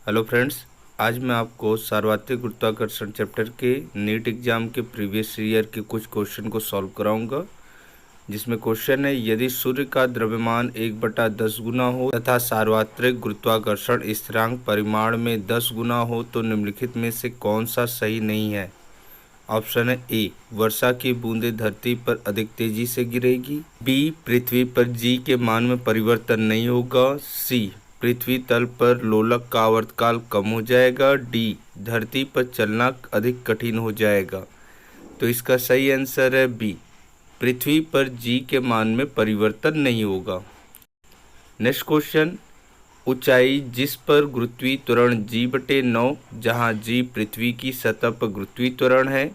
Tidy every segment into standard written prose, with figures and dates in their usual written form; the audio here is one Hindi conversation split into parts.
हेलो फ्रेंड्स, आज मैं आपको सार्वत्रिक गुरुत्वाकर्षण चैप्टर के नीट एग्जाम के प्रीवियस ईयर के कुछ क्वेश्चन को सॉल्व कराऊंगा। जिसमें क्वेश्चन है, यदि सूर्य का द्रव्यमान 1/10 गुना हो तथा सार्वत्रिक गुरुत्वाकर्षण स्थिरांक परिमाण में 10 गुना हो तो निम्नलिखित में से कौन सा सही नहीं है। ऑप्शन है ए, वर्षा की बूंदें धरती पर अधिक तेजी से गिरेगी। बी, पृथ्वी पर जी के मान में परिवर्तन नहीं होगा। सी, पृथ्वी तल पर लोलक का आवर्तकाल कम हो जाएगा। डी, धरती पर चलना अधिक कठिन हो जाएगा। तो इसका सही आंसर है बी, पृथ्वी पर जी के मान में परिवर्तन नहीं होगा। नेक्स्ट क्वेश्चन, ऊंचाई जिस पर गुरुत्वीय त्वरण g/9, जहां g पृथ्वी की सतह पर गुरुत्वीय त्वरण है,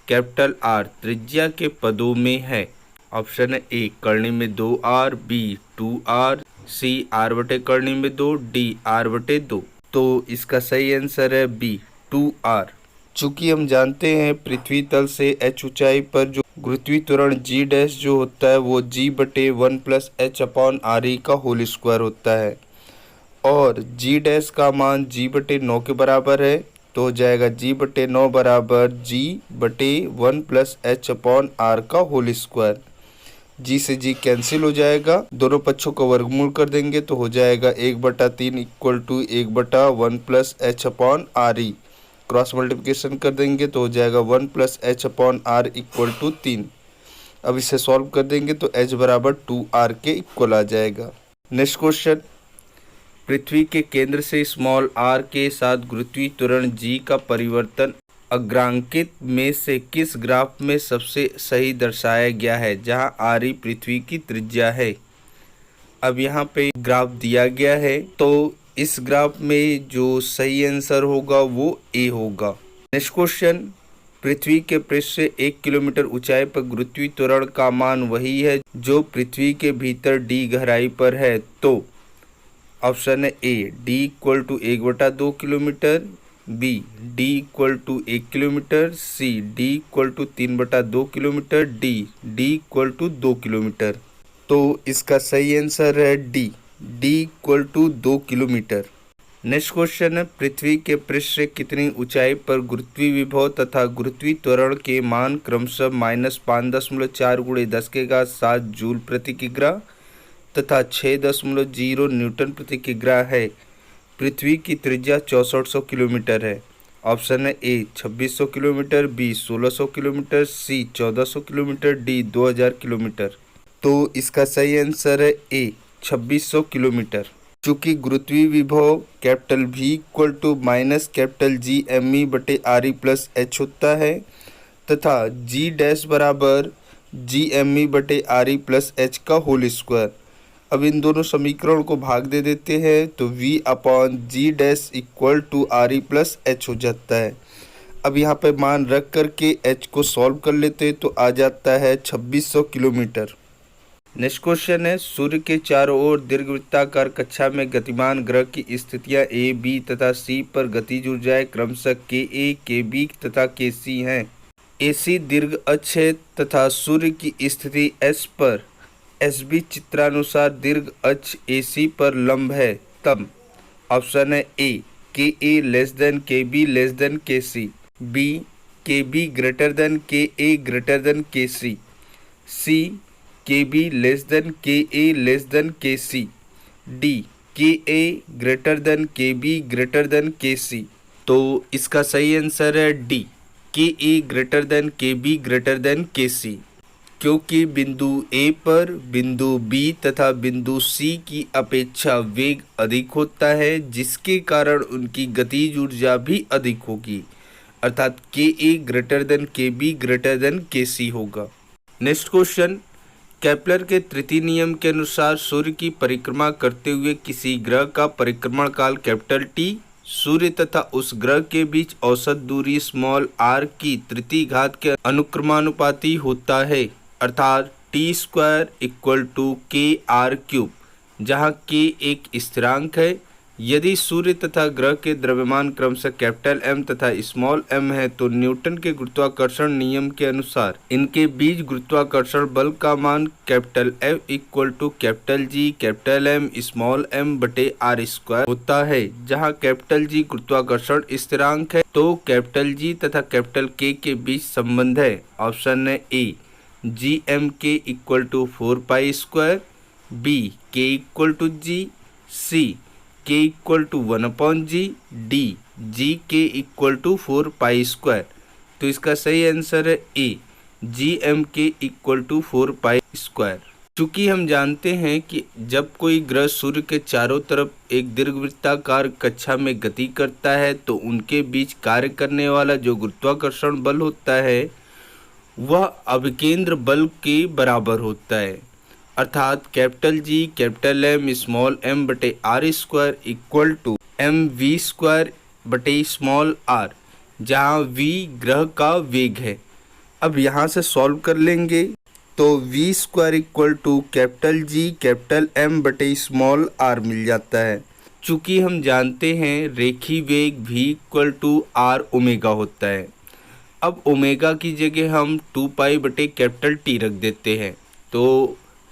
कैपिटल R त्रिज्या के पदों में है। ऑप्शन है ए, करनी में 2r, बी 2r, सी r/करनी में 2, डी r/2। तो इसका सही आंसर है बी 2r। चूंकि हम जानते हैं पृथ्वी तल से h ऊंचाई पर जो गुरुत्वीय त्वरण g डैश जो होता है वो g/1 + h/re का होल स्क्वायर होता है और g डैश का मान g/9 के बराबर है। तो हो जाएगा g/9 बराबर g/1 + h/r का होल स्क्वायर। g से g कैंसिल हो जाएगा, दोनों पक्षों का वर्गमूल कर देंगे तो हो जाएगा 1/3 = 1/1 + h/re। क्रॉस मल्टीप्लिकेशन कर देंगे तो हो जाएगा 1 + h/r = 3। अब इसे सॉल्व कर देंगे तो h बराबर 2r के इक्वल आ जाएगा। नेक्स्ट क्वेश्चन, पृथ्वी के केंद्र से स्मॉल r के साथ गुरुत्वीय त्वरण g का परिवर्तन अग्रांकित में से किस ग्राफ में सबसे सही दर्शाया गया है, जहां re पृथ्वी की त्रिज्या है। अब यहाँ पे ग्राफ दिया गया है तो इस ग्राफ में जो सही आंसर होगा वो ए होगा। नेक्स्ट क्वेश्चन, पृथ्वी के पृष्ठ से 1 किलोमीटर ऊंचाई पर गुरुत्वीय त्वरण का मान वही है जो पृथ्वी के भीतर d गहराई पर है। तो ऑप्शन है A, d = 1/2 kilometre, B, d = 1 kilometre, C, d = 3/2 kilometre, D, d = 2 kilometre. तो इसका सही आंसर है D, d = 2 kilometre. Next question है, पृथ्वी के पृष्ठ से कितनी ऊंचाई पर गुरुत्वीय विभव तथा गुरुत्वीय त्वरण के मान क्रमशः -5.4 × 10⁻7 जूल प्रति किग्रा तथा 6.0 न्यूटन प्रति किग्रा है। पृथ्वी की त्रिज्या 6400 किलोमीटर है। ऑप्शन है ए, 2600 किलोमीटर, बी 1600 किलोमीटर, सी 1400 किलोमीटर, डी 2000 किलोमीटर। तो इसका सही आंसर है ए, 2600 किलोमीटर। चूंकि गुरुत्वीय विभव कैपिटल V = -GME/RE + H होता है तथा G डैश बराबर GME/RE + H का होल स्क्वायर। अब इन दोनों समीकरण को भाग दे देते हैं तो V/G डैश = RE + H हो जाता है। अब यहाँ पे मान रख करके H को सॉल्व कर लेते तो आ जाता है 2600 किलोमीटर। नेक्स्ट क्वेश्चन है, सूर्य के चारों ओर दीर्घवृत्ताकार कक्षा में गतिमान ग्रह की स्थितियां ए, बी तथा सी पर गतिज ऊर्जाएं क्रमशः Ka, Kb तथा Kc हैं। AC दीर्घ अक्ष है तथा सूर्य की स्थिति S पर SB चित्रानुसार दीर्घ अक्ष AC पर लंब है। तब ऑप्शन है A, Ka < Kb < Kc, B, Kb < Ka Kc, C, Kb < Ka Kc, D, Ka Kb Kc। तो इसका सही आंसर है डी, Ka Kb Kc। क्योंकि बिंदु ए पर बिंदु बी तथा बिंदु सी की अपेक्षा वेग अधिक होता है जिसके कारण उनकी गतिज ऊर्जा भी अधिक होगी, अर्थात Ka Kb Kc होगा। नेक्स्ट क्वेश्चन, केपलर के तृतीय नियम के अनुसार सूर्य की परिक्रमा करते हुए किसी ग्रह का परिक्रमण काल T सूर्य तथा उस ग्रह के बीच औसत दूरी r की तृतीय घात के अनुक्रमानुपाती होता है, अर्थात t² = kr3, जहाँ k एक स्थिरांक है, यदि सूर्य तथा ग्रह के द्रव्यमान क्रमशः कैपिटल एम तथा स्मॉल एम है तो न्यूटन के गुरुत्वाकर्षण नियम के अनुसार इनके बीच गुरुत्वाकर्षण बल का मान capital F equal to capital G capital M small M बटे आर स्क्वायर होता है। जहां कैपिटल जी गुरुत्वाकर्षण स्थिरांक है तो कैपिटल जी तथा कैपिटल के बीच संबंध है। ऑप्शन है A G M K equal to 4 pi square, B K equal to G, C K equal to 1/g, D G के इक्वल टू 4 पाई स्क्वायर। तो इसका सही आंसर है A G M K equal to 4 pi square. चूँकि हम जानते हैं कि जब कोई ग्रह सूर्य के चारों तरफ एक दीर्घवृत्ताकार कक्षा में गति करता है तो उनके बीच कार्य करने वाला जो गुरुत्वाकर्षण बल होता है वह अभिकेंद्र बल के बराबर होता है, अर्थात capital G capital M small M बटे R square equal to M V square बटे स्मॉल आर, जहाँ वी ग्रह का वेग है। अब यहाँ से सॉल्व कर लेंगे तो V square equal to capital G capital M बटे स्मॉल आर मिल जाता है। चूँकि हम जानते हैं रेखी वेग v equal to R omega होता है। अब ओमेगा की जगह हम 2 पाई बटे कैपिटल टी रख देते हैं तो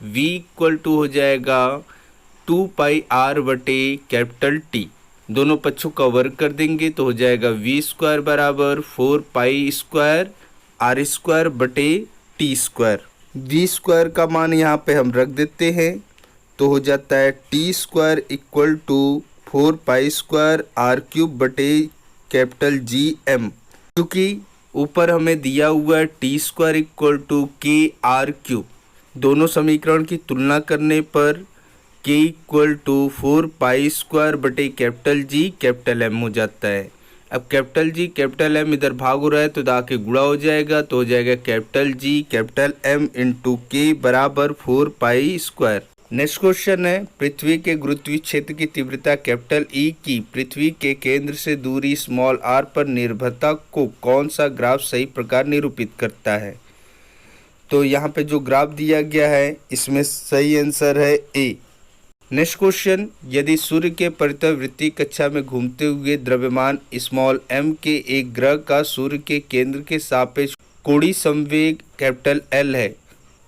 v इक्वल टू हो जाएगा 2 पाई आर बटे कैपिटल टी। दोनों पक्षों का वर्ग कर देंगे तो हो जाएगा v स्क्वायर बराबर 4 पाई स्क्वायर आर स्क्वायर बटे टी स्क्वायर। v स्क्वायर का मान यहाँ पे हम रख देते हैं तो हो जाता है T square equal to 4 pi square R cube बटे कैपिटल जी एम। क्योंकि ऊपर हमें दिया हुआ है T square equal to K R cube, दोनों समीकरण की तुलना करने पर k equal to 4 pi square बटे कैपिटल जी कैपिटल एम हो जाता है। अब कैपिटल जी कैपिटल एम इधर भाग हो रहा है तो आके गुणा हो जाएगा तो हो जाएगा capital G capital M into के बराबर 4 पाई स्क्वायर। नेक्स्ट क्वेश्चन है, पृथ्वी के गुरुत्वीय क्षेत्र की तीव्रता कैपिटल ई की पृथ्वी के केंद्र से दूरी स्मॉल आर पर निर्भरता को कौन सा ग्राफ सही प्रकार निरूपित करता है। तो यहाँ पे जो ग्राफ दिया गया है इसमें सही आंसर है ए। नेक्स्ट क्वेश्चन, यदि सूर्य के परितःवृत्तीय कक्षा में घूमते हुए द्रव्यमान स्मॉल एम के एक ग्रह का सूर्य के केंद्र के सापेक्ष कोणीय संवेग कैपिटल एल है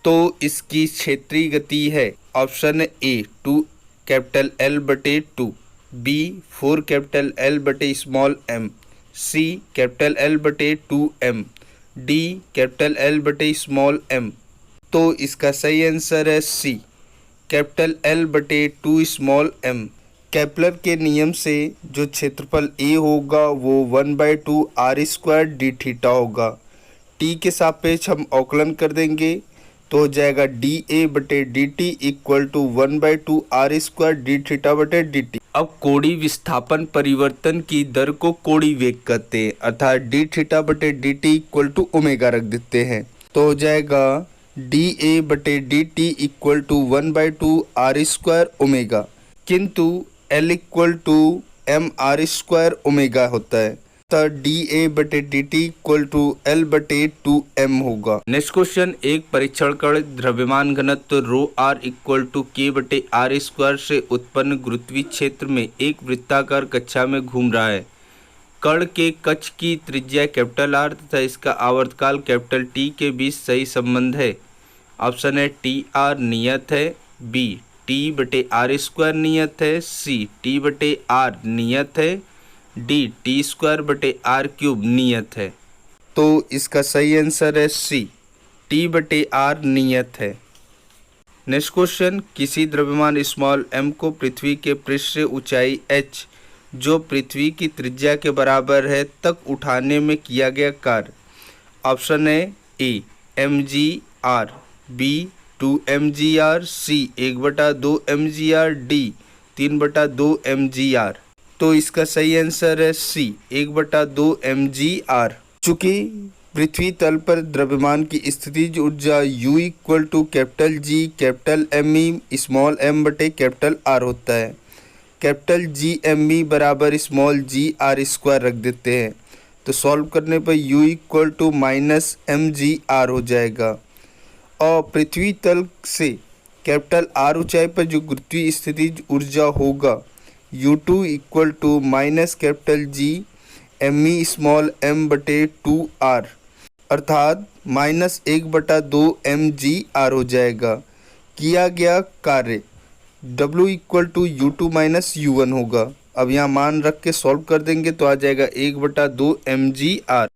तो इसकी क्षेत्रीय गति है। ऑप्शन है ए 2 कैपिटल एल बटे 2, बी 4 कैपिटल एल बटे स्मॉल एम, सी कैपिटल एल बटे 2m, डी कैपिटल एल बटे स्मॉल एम। तो इसका सही आंसर है सी कैपिटल एल बटे 2 स्मॉल एम। केपलर के नियम से जो क्षेत्रफल ए होगा वो 1/2 आर स्क्वायर डी थीटा होगा। टी के सापेक्ष हम अवकलन कर देंगे तो हो जाएगा डी ए बटे D T equal to 1/2 R square D theta बटे डी टी। अब कोणीय विस्थापन परिवर्तन की दर को कोणीय वेग कहते हैं, अर्थात डी थीटा बटे D T equal to omega रख देते हैं तो हो जाएगा डी ए बटे D T equal to 1/2 R square omega, किंतु L equal to M R square omega होता है तो डी ए बटे D T equal to L बटे 2m होगा। नेक्स्ट क्वेश्चन, एक परीक्षण कण द्रव्यमान घनत्व रो आर इक्वल टू के बटे आर स्क्वायर से उत्पन्न गुरुत्वीय क्षेत्र में एक वृत्ताकार कक्षा में घूम रहा है। कण के कक्ष की त्रिज्या कैपिटल आर तथा इसका आवर्तकाल कैपिटल टी के बीच सही संबंध है। ऑप्शन है टी आर नियत है, बी टी बटे आर स्क्वायर नियत है, सी टी बटे आर नियत है, डी टी स्क्वायर बटे आर क्यूब नियत है। तो इसका सही आंसर है सी टी बटे आर नियत है। नेक्स्ट क्वेश्चन, किसी द्रव्यमान स्मॉल एम को पृथ्वी के पृष्ठ से ऊंचाई h जो पृथ्वी की त्रिज्या के बराबर है तक उठाने में किया गया कार्य। ऑप्शन है ए mg/r, बी 2mg/r, सी 1/2 mg/r, डी 3/2 mg/r। तो इसका सही आंसर है सी 1/2 mg/r। चूँकि पृथ्वी तल पर द्रव्यमान की स्थितिज ऊर्जा U equal to capital G capital M E small M बटे कैपिटल आर होता है। कैपिटल जी एम ई बराबर स्मॉल जी आर स्क्वायर रख देते हैं तो सॉल्व करने पर U इक्वल टू -mg/r हो जाएगा। और पृथ्वी तल से कैपिटल आर ऊंचाई पर जो गुरुत्वीय स्थितिज ऊर्जा होगा U2 equal to minus capital G ME small m बटे 2R, अर्थात -1/2 mgr हो जाएगा। किया गया कार्य W equal to U2 minus U1 होगा। अब यहाँ मान रख के सॉल्व कर देंगे तो आ जाएगा 1/2 mgr।